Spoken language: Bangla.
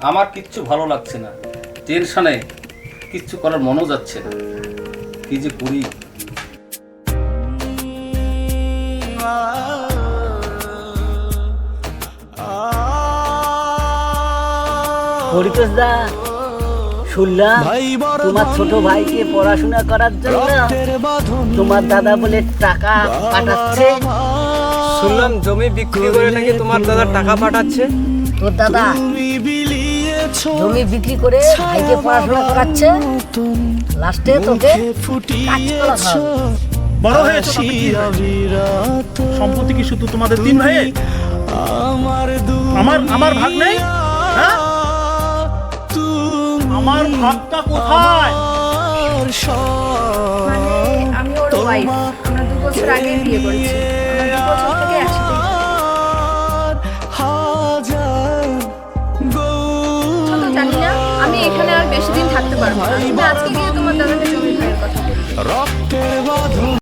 আমার কিচ্ছু ভালো লাগছে না, টেনশনে কিচ্ছু করার মনও যাচ্ছে না, কি যে করি। হরিতোষ দা, শুনলাম তোমার ছোট ভাইকে পড়াশোনা করার জন্য তোমার দাদা বলে টাকা পাঠাচ্ছে। শুনলাম জমি বিক্রি করে নাকি তোমার দাদা টাকা পাঠাচ্ছে। তোর দাদা জমি বিক্রি করে ভাইকে পড়াশোনা করাচ্ছে, লাস্টে তোকে কাঁচকলা খাওয়াবে। বড় হয়েছে সম্পত্তি কি শুধু তোমাদের তিন ভাইয়ের? আমার ভাগ নেই? হ্যাঁ, আমার ভাগটা কোথায়? মানে আমি ওর ওয়াইফ, আমরা 2 বছর আগে বিয়ে করেছি, আমরা 2 বছর থেকে একসাথে। তো জানি না, আমি এখানে আর বেশি দিন থাকতে পারবো না। তুমি আজকে গিয়ে তোমার দাদাকে জমি ভাইয়ের কথা বলো।